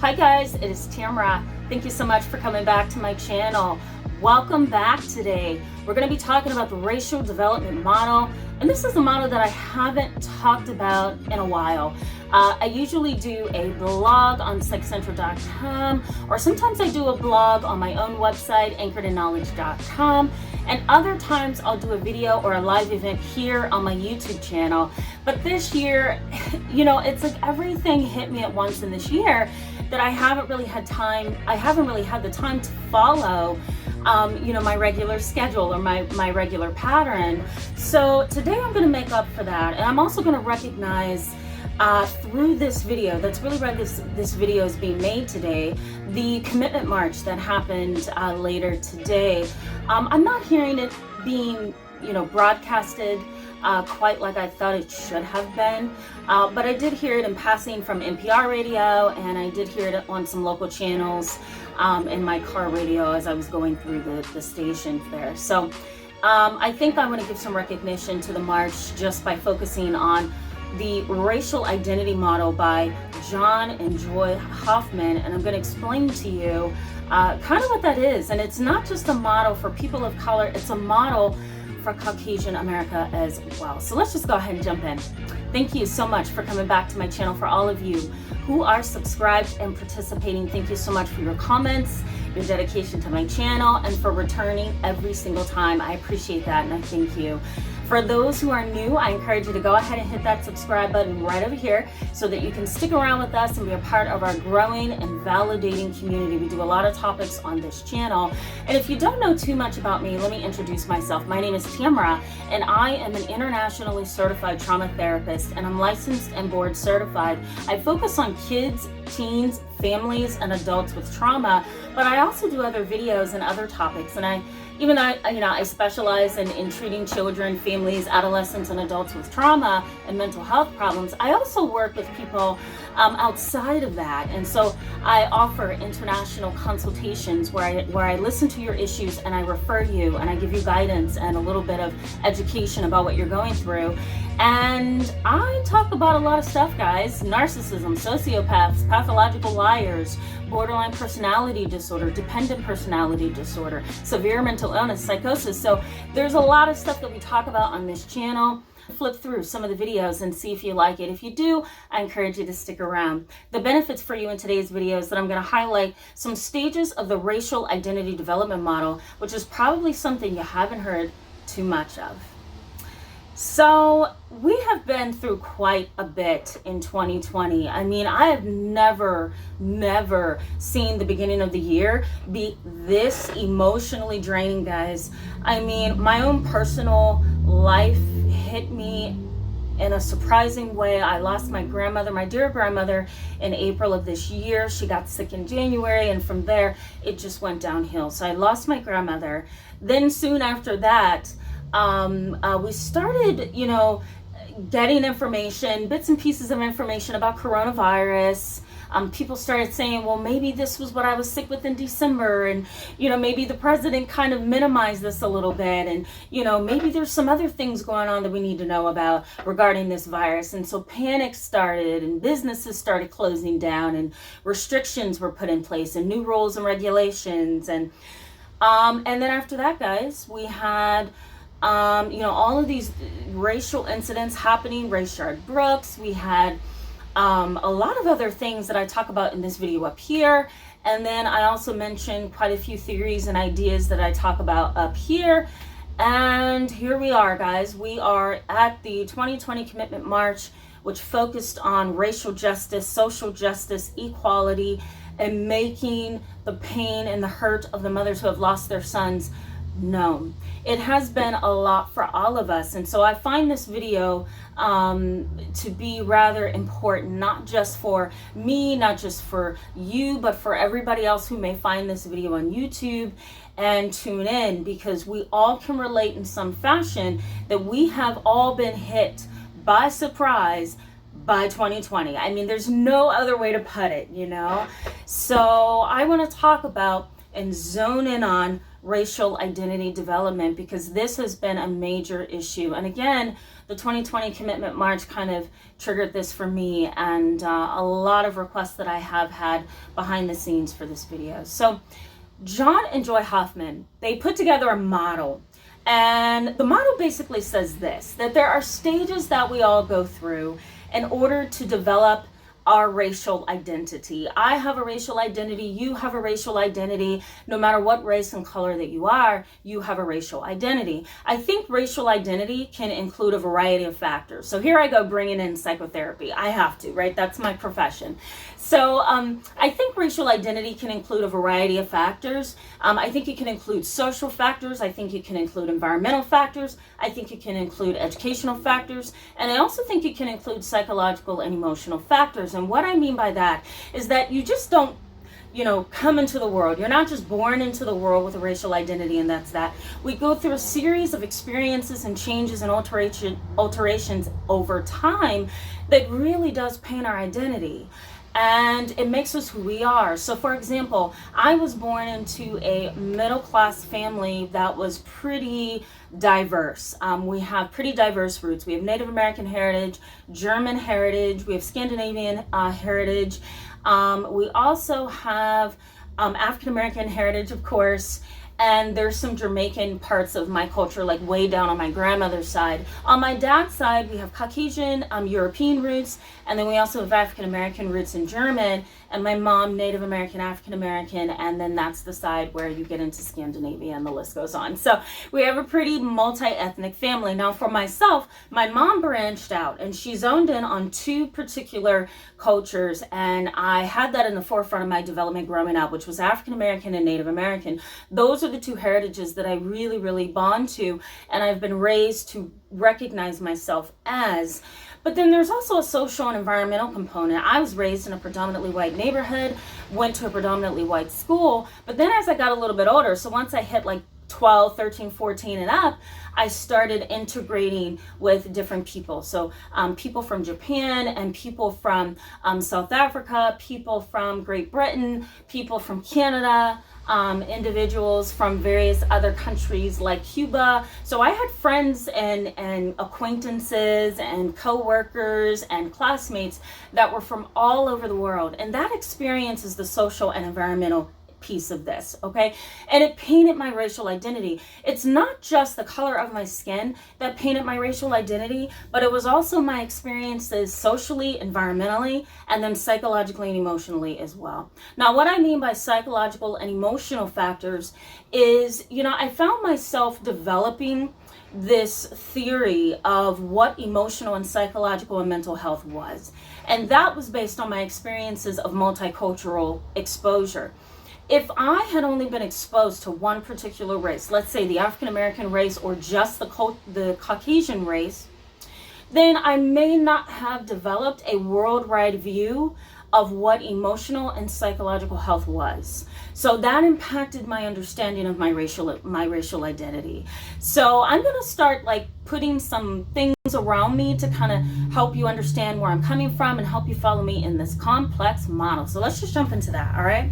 Hi guys, it is Tamara. Thank you so much for coming back to my channel. Welcome back today. We're going to be talking about the racial development model, and this is a model that I haven't talked about in a while. I usually do a blog on psychcentral.com, or sometimes I do a blog on my own website, anchoredinKnowledge.com, and other times I'll do a video or a live event here on my YouTube channel. But this year, it's like everything hit me at once in this year that I haven't really had the time to follow my regular schedule or my regular pattern. So today I'm going to make up for that, and I'm also going to recognize through this video, that's really why this video is being made today, the commitment march that happened later today. I'm not hearing it being broadcasted quite like I thought it should have been, but I did hear it in passing from NPR radio, and I did hear it on some local channels in my car radio as I was going through the stations there. So I think I want to give some recognition to the march just by focusing on the racial identity model by John and Joy Hoffman, and I'm going to explain to you kind of what that is. And it's not just a model for people of color, it's a model for Caucasian America as well. So let's just go ahead and jump in. Thank you so much for coming back to my channel. For all of you who are subscribed and participating, thank you so much for your comments, your dedication to my channel, and for returning every single time. I appreciate that, and I thank you. For those who are new, I encourage you to go ahead and hit that subscribe button right over here so that you can stick around with us and be a part of our growing and validating community. We do a lot of topics on this channel. And if you don't know too much about me, let me introduce myself. My name is Tamara, and I am an internationally certified trauma therapist, and I'm licensed and board certified. I focus on kids, teens, families, and adults with trauma, but I also do other videos and other topics, and I specialize in treating children, families, adolescents, and adults with trauma and mental health problems. I also work with people outside of that, and so I offer international consultations where I listen to your issues and I refer you and I give you guidance and a little bit of education about what you're going through. And I talk about a lot of stuff, guys: narcissism, sociopaths, pathological liars, borderline personality disorder, dependent personality disorder, severe mental illness, psychosis. So there's a lot of stuff that we talk about on this channel. Flip through some of the videos and see if you like it. If you do, I encourage you to stick around. The benefits for you in today's video is that I'm going to highlight some stages of the racial identity development model, which is probably something you haven't heard too much of. So we have been through quite a bit in 2020. I mean, I have never seen the beginning of the year be this emotionally draining, guys. I mean, my own personal life hit me in a surprising way. I lost my grandmother, my dear grandmother, in April of this year. She got sick in January, and from there, it just went downhill. So I lost my grandmother. Then soon after that, we started, getting information, bits and pieces of information about coronavirus. People started saying, well, maybe this was what I was sick with in December, and maybe the president kind of minimized this a little bit, and maybe there's some other things going on that we need to know about regarding this virus. And so panic started, and businesses started closing down, and restrictions were put in place, and new rules and regulations, and then after that, guys, we had all of these racial incidents happening. Rayshard Brooks. We had a lot of other things that I talk about in this video up here. And then I also mentioned quite a few theories and ideas that I talk about up here. And here we are, guys. We are at the 2020 Commitment March, which focused on racial justice, social justice, equality, and making the pain and the hurt of the mothers who have lost their sons known. It has been a lot for all of us, and so I find this video to be rather important, not just for me, not just for you, but for everybody else who may find this video on YouTube and tune in, because we all can relate in some fashion that we have all been hit by surprise by 2020. I mean, there's no other way to put it, So I want to talk about and zone in on racial identity development, because this has been a major issue. And again, the 2020 Commitment March kind of triggered this for me, and a lot of requests that I have had behind the scenes for this video. So John and Joy Hoffman, they put together a model. And the model basically says this, that there are stages that we all go through in order to develop our racial identity. I have a racial identity, you have a racial identity. No matter what race and color that you are, you have a racial identity. I think racial identity can include a variety of factors. So here I go bringing in psychotherapy. I have to, right? That's my profession. So I think racial identity can include a variety of factors. I think it can include social factors. I think it can include environmental factors. I think it can include educational factors. And I also think it can include psychological and emotional factors. And what I mean by that is that you just don't, come into the world. You're not just born into the world with a racial identity and that's that. We go through a series of experiences and changes and alterations over time that really does paint our identity. And it makes us who we are. So for example, I was born into a middle-class family that was pretty diverse. We have pretty diverse roots. We have Native American heritage, German heritage, we have Scandinavian heritage. We also have African American heritage, of course. And there's some Jamaican parts of my culture, like way down on my grandmother's side. On my dad's side, we have Caucasian, European roots, and then we also have African American roots in German, and my mom, Native American, African American, and then that's the side where you get into Scandinavia, and the list goes on. So we have a pretty multi-ethnic family. Now for myself, my mom branched out, and she zoned in on two particular cultures, and I had that in the forefront of my development growing up, which was African American and Native American. Those are the two heritages that I really, really bond to, and I've been raised to recognize myself as. But then there's also a social and environmental component. I was raised in a predominantly white neighborhood, went to a predominantly white school, but then as I got a little bit older, so once I hit like 12, 13, 14 and up, I started integrating with different people. So people from Japan and people from South Africa, people from Great Britain, people from Canada, individuals from various other countries like Cuba. So I had friends and acquaintances and co-workers and classmates that were from all over the world. And that experience is the social and environmental piece of this, okay? And it painted my racial identity. It's not just the color of my skin that painted my racial identity, but it was also my experiences socially, environmentally, and then psychologically and emotionally as well. Now, what I mean by psychological and emotional factors is, I found myself developing this theory of what emotional and psychological and mental health was. And that was based on my experiences of multicultural exposure. If I had only been exposed to one particular race, let's say the African American race or just the Caucasian race, then I may not have developed a worldwide view of what emotional and psychological health was. So that impacted my understanding of my racial identity. So I'm going to start putting some things around me to kind of help you understand where I'm coming from and help you follow me in this complex model. So let's just jump into that, all right?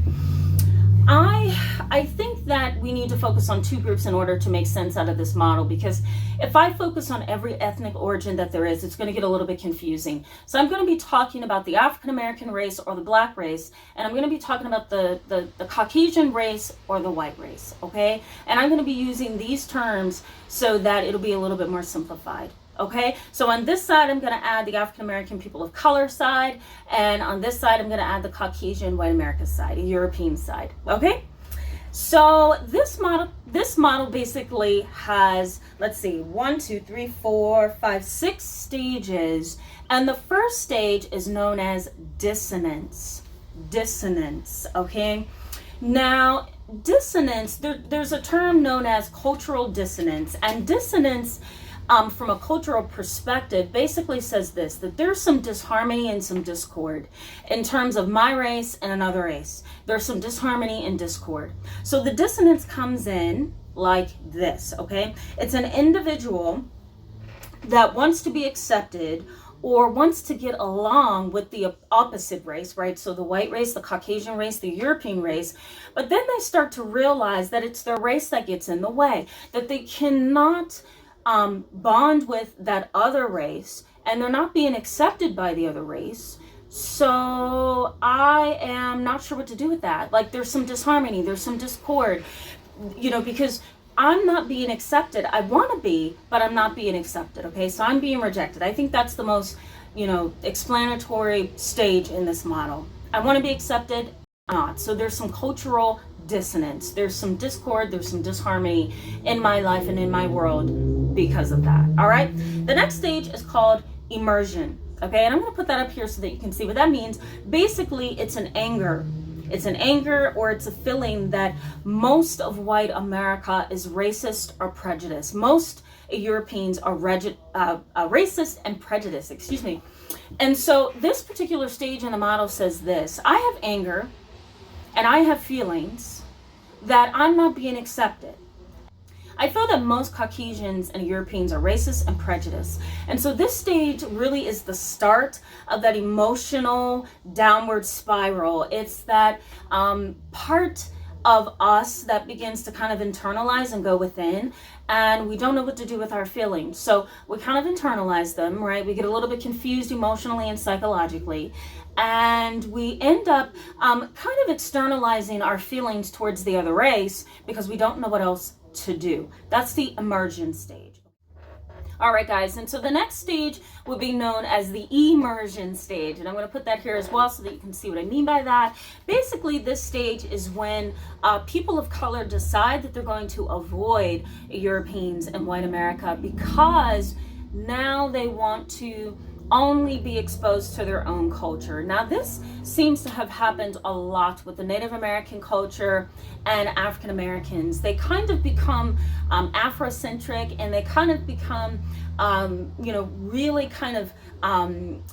I think that we need to focus on two groups in order to make sense out of this model, because if I focus on every ethnic origin that there is, it's going to get a little bit confusing. So I'm going to be talking about the African American race or the Black race, and I'm going to be talking about the Caucasian race or the white race, okay? And I'm going to be using these terms so that it'll be a little bit more simplified. Okay, so on this side, I'm going to add the African American people of color side, and on this side, I'm going to add the Caucasian white America side, a European side. Okay, so this model basically has, let's see, 1, 2, 3, 4, 5, 6 stages, and the first stage is known as dissonance. Dissonance. Okay, now dissonance. There's a term known as cultural dissonance, and dissonance, from a cultural perspective, basically says this, that there's some disharmony and some discord in terms of my race and another race. There's some disharmony and discord. So the dissonance comes in like this, okay? It's an individual that wants to be accepted or wants to get along with the opposite race, right? So the white race, the Caucasian race, the European race, but then they start to realize that it's their race that gets in the way, that they cannot bond with that other race, and they're not being accepted by the other race. So I am not sure what to do with that. Like, there's some disharmony, there's some discord, because I'm not being accepted. I want to be, but I'm not being accepted. Okay, so I'm being rejected. I think that's the most, explanatory stage in this model. I want to be accepted, not. So there's some cultural dissonance. There's some discord. There's some disharmony in my life and in my world because of that. All right. The next stage is called immersion. Okay, and I'm going to put that up here so that you can see what that means. Basically, it's an anger. It's an anger, or it's a feeling that most of white America is racist or prejudiced. Most Europeans are racist and prejudiced, And so this particular stage in the model says this: I have anger and I have feelings that I'm not being accepted. I feel that most Caucasians and Europeans are racist and prejudiced. And so this stage really is the start of that emotional downward spiral. It's that part of us that begins to kind of internalize and go within, and we don't know what to do with our feelings. So we kind of internalize them, right? We get a little bit confused emotionally and psychologically, and we end up kind of externalizing our feelings towards the other race because we don't know what else to do. That's the immersion stage. All right, guys, and so the next stage would be known as the immersion stage, and I'm going to put that here as well so that you can see what I mean by that. Basically, this stage is when people of color decide that they're going to avoid Europeans and white America because now they want to only be exposed to their own culture. Now, this seems to have happened a lot with the Native American culture and African Americans. They kind of become Afrocentric, and they kind of become, really kind of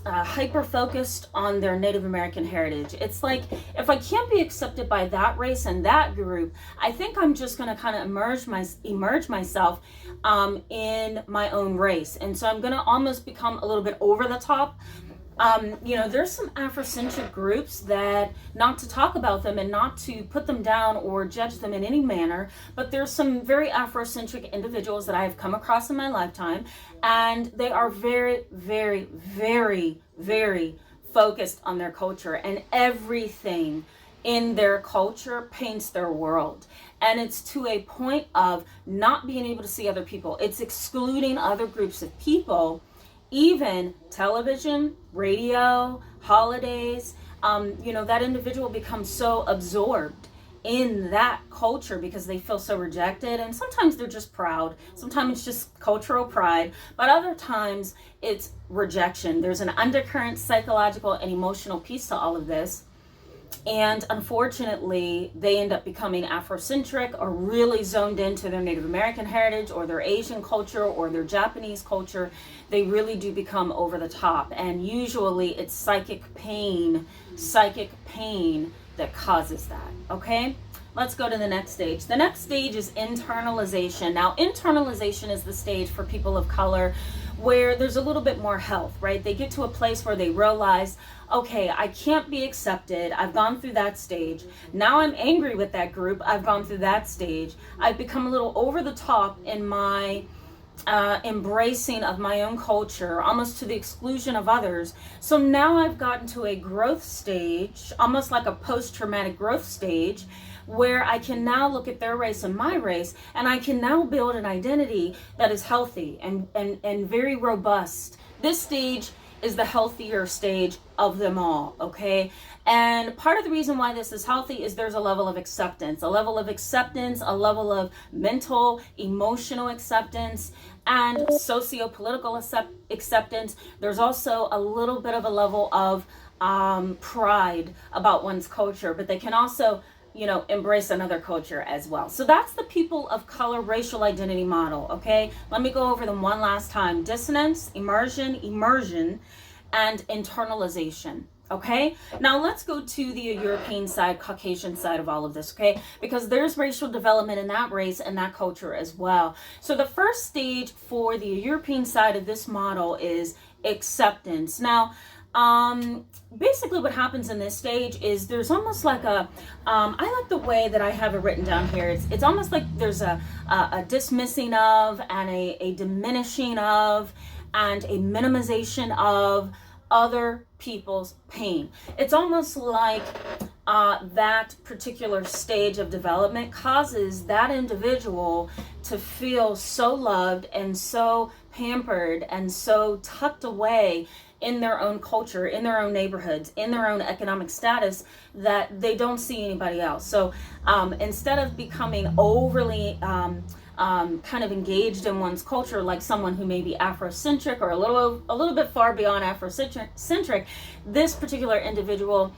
hyper focused on their Native American heritage. It's like, if I can't be accepted by that race and that group, I think I'm just going to kind of emerge myself in my own race. And so I'm going to almost become a little bit over the top. There's some Afrocentric groups that, not to talk about them and not to put them down or judge them in any manner, but there's some very Afrocentric individuals that I have come across in my lifetime, and they are very, very, very, very focused on their culture, and everything in their culture paints their world. And it's to a point of not being able to see other people. It's excluding other groups of people. Even television, radio, holidays, that individual becomes so absorbed in that culture because they feel so rejected. And sometimes they're just proud. Sometimes it's just cultural pride. But other times it's rejection. There's an undercurrent psychological and emotional piece to all of this. And unfortunately, they end up becoming Afrocentric or really zoned into their Native American heritage or their Asian culture or their Japanese culture. They really do become over the top. And usually it's psychic pain that causes that. Okay? Let's go to the next stage. The next stage is internalization. Now, internalization is the stage for people of color where there's a little bit more health, right? They get to a place where they realize, okay, I can't be accepted. I've gone through that stage. Now I'm angry with that group. I've gone through that stage. I've become a little over the top in my embracing of my own culture, almost to the exclusion of others. So now I've gotten to a growth stage, almost like a post-traumatic growth stage, where I can now look at their race and my race, and I can now build an identity that is healthy and very robust. This stage is the healthier stage of them all, okay? And part of the reason why this is healthy is there's a level of acceptance, a level of mental, emotional acceptance, and socio-political acceptance. There's also a little bit of a level of pride about one's culture, but they can also embrace another culture as well. So that's the people of color racial identity model, okay? Let me go over them one last time. Dissonance, immersion, and internalization, okay? Now let's go to the European side, Caucasian side of all of this, okay? Because there's racial development in that race and that culture as well. So the first stage for the European side of this model is acceptance. Now, basically what happens in this stage is there's almost like I like the way that I have it written down here. It's almost like there's a dismissing of and a diminishing of and a minimization of other people's pain. It's almost like that particular stage of development causes that individual to feel so loved and so pampered and so tucked away in their own culture, in their own neighborhoods, in their own economic status, that they don't see anybody else. So instead of becoming overly kind of engaged in one's culture, like someone who may be Afrocentric or a little bit far beyond Afrocentric, this particular individual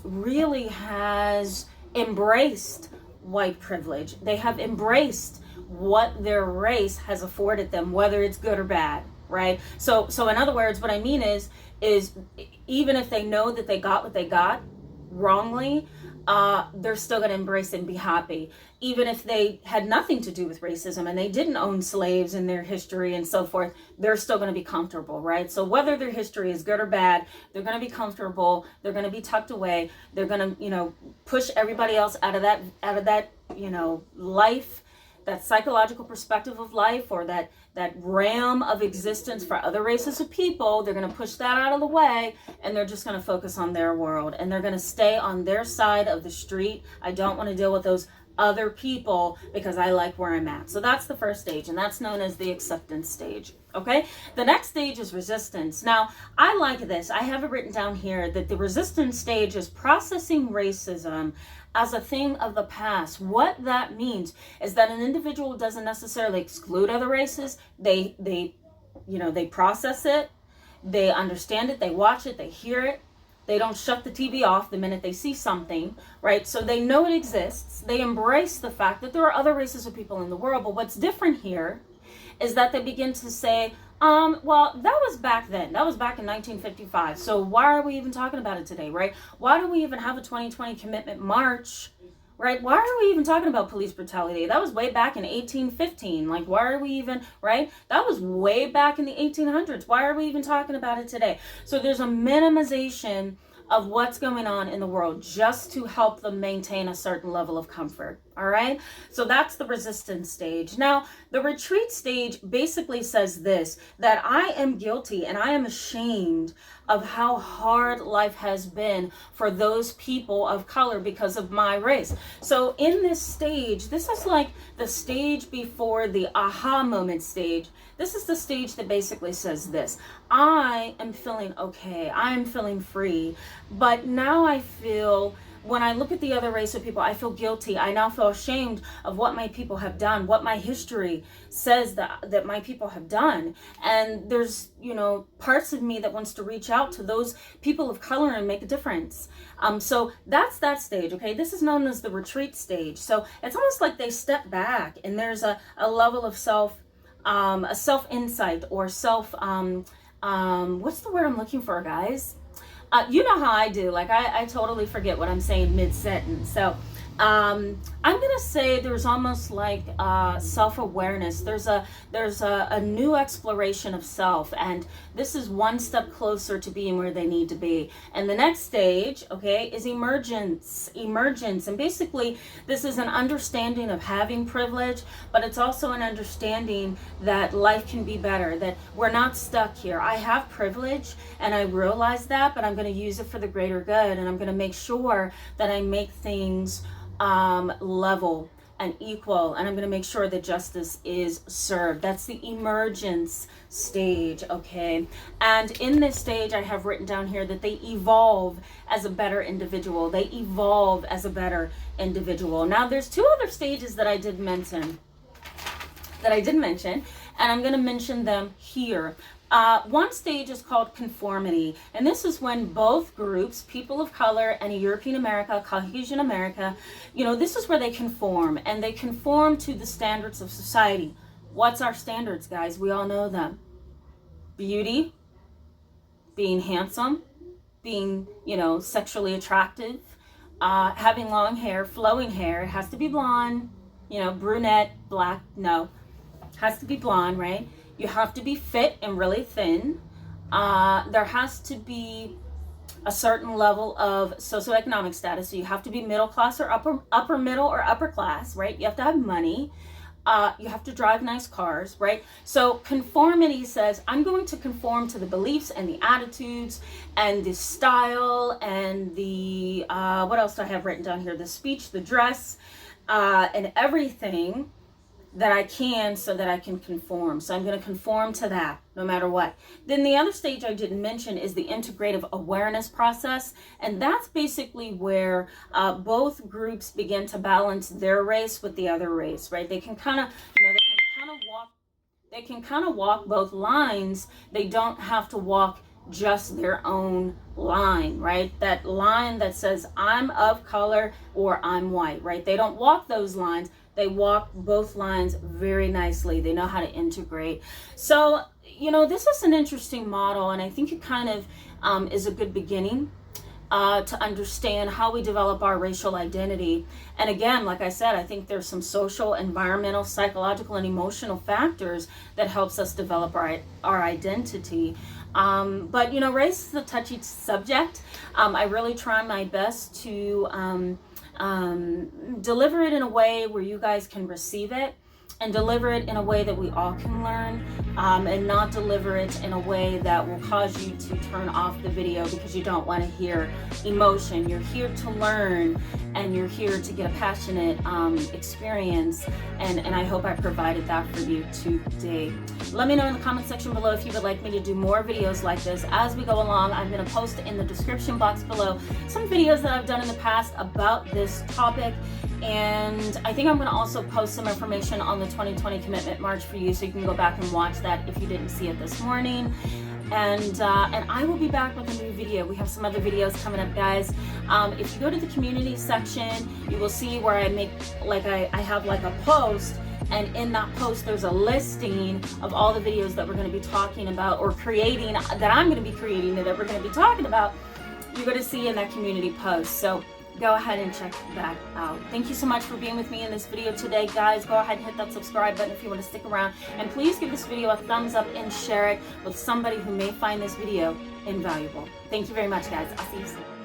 really has embraced white privilege. They have embraced what their race has afforded them, whether it's good or bad, right? So in other words, what I mean is even if they know that they got what they got wrongly, they're still going to embrace it and be happy. Even if they had nothing to do with racism and they didn't own slaves in their history and so forth, they're still going to be comfortable, right? So whether their history is good or bad, they're going to be comfortable. They're going to be tucked away. They're going to, push everybody else out of that, life, that psychological perspective of life, or that realm of existence for other races of people. They're going to push that out of the way, and they're just going to focus on their world, and they're going to stay on their side of the street. I don't want to deal with those other people because I like where I'm at. So that's the first stage, and that's known as the acceptance stage. Okay, the next stage is resistance. Now, I like this. I have it written down here that the resistance stage is processing racism as a thing of the past. What that means is that an individual doesn't necessarily exclude other races. They process it, they understand it, they watch it, they hear it. They don't shut the TV off the minute they see something, right? So they know it exists. They embrace the fact that there are other races of people in the world. But what's different here is that they begin to say, well, that was back then. That was back in 1955. So why are we even talking about it today, right? Why do we even have a 2020 commitment march, right? Why are we even talking about police brutality? That was way back in 1815. Like, why are we even, right? That was way back in the 1800s. Why are we even talking about it today? So there's a minimization of what's going on in the world just to help them maintain a certain level of comfort. All right. So that's the resistance stage. Now, the retreat stage basically says this, that I am guilty and I am ashamed of how hard life has been for those people of color because of my race. So in this stage, this is like the stage before the aha moment stage. This is the stage that basically says this: I am feeling okay. I'm feeling free. But now I feel, when I look at the other race of people, I feel guilty. I now feel ashamed of what my people have done, what my history says that my people have done. And there's, parts of me that wants to reach out to those people of color and make a difference. So that's that stage, okay? This is known as the retreat stage. So it's almost like they step back and there's a level of self-insight or what's the word I'm looking for, guys? You know how I do, like I totally forget what I'm saying mid-sentence. So I'm gonna say there's almost like self-awareness. There's a new exploration of self, and this is one step closer to being where they need to be. And the next stage, okay, is emergence. And basically this is an understanding of having privilege, but it's also an understanding that life can be better, that we're not stuck here. I have privilege and I realize that, but I'm going to use it for the greater good, and I'm going to make sure that I make things level and equal, and I'm going to make sure that justice is served. That's the emergence stage, okay? And in this stage, I have written down here that they evolve as a better individual. They evolve as a better individual. Now, there's two other stages that I did mention, and I'm going to mention them here. One stage is called conformity, and this is when both groups, people of color and European America, Caucasian America, this is where they conform, and they conform to the standards of society. What's our standards, guys? We all know them. Beauty, being handsome, being, sexually attractive, having long hair, flowing hair. It has to be blonde, brunette, black, no. Has to be blonde, right? You have to be fit and really thin. there has to be a certain level of socioeconomic status. So you have to be middle class or upper middle or upper class, right? You have to have money. You have to drive nice cars, right? So conformity says, I'm going to conform to the beliefs and the attitudes and the style and the, what else do I have written down here? The speech, the dress, and everything that I can, so that I can conform. So I'm going to conform to that no matter what. Then the other stage I didn't mention is the integrative awareness process. And that's basically where both groups begin to balance their race with the other race, right? They can kind of, they can kind of walk both lines. They don't have to walk just their own line, right? That line that says I'm of color or I'm white, right? They don't walk those lines. They walk both lines very nicely. They know how to integrate. So, this is an interesting model, and I think it kind of is a good beginning to understand how we develop our racial identity. And again, like I said, I think there's some social, environmental, psychological, and emotional factors that helps us develop our identity. But race is a touchy subject. I really try my best to deliver it in a way where you guys can receive it, and deliver it in a way that we all can learn, and not deliver it in a way that will cause you to turn off the video because you don't want to hear emotion. You're here to learn, and you're here to get a passionate experience, and I hope I provided that for you today. Let me know in the comment section below if you would like me to do more videos like this as we go along. I'm going to post in the description box below some videos that I've done in the past about this topic, and I think I'm going to also post some information on the 2020 Commitment March for you, so you can go back and watch that if you didn't see it this morning. And I will be back with a new video. We have some other videos coming up, guys. If you go to the community section, you will see where I make I have like a post, and in that post there's a listing of all the videos that we're going to be talking about, or creating, that I'm going to be creating, that we're going to be talking about. You're going to see in that community post. So go ahead and check that out. Thank you so much for being with me in this video today, guys. Go ahead and hit that subscribe button if you want to stick around, and please give this video a thumbs up and share it with somebody who may find this video invaluable. Thank you very much, guys. I'll see you soon.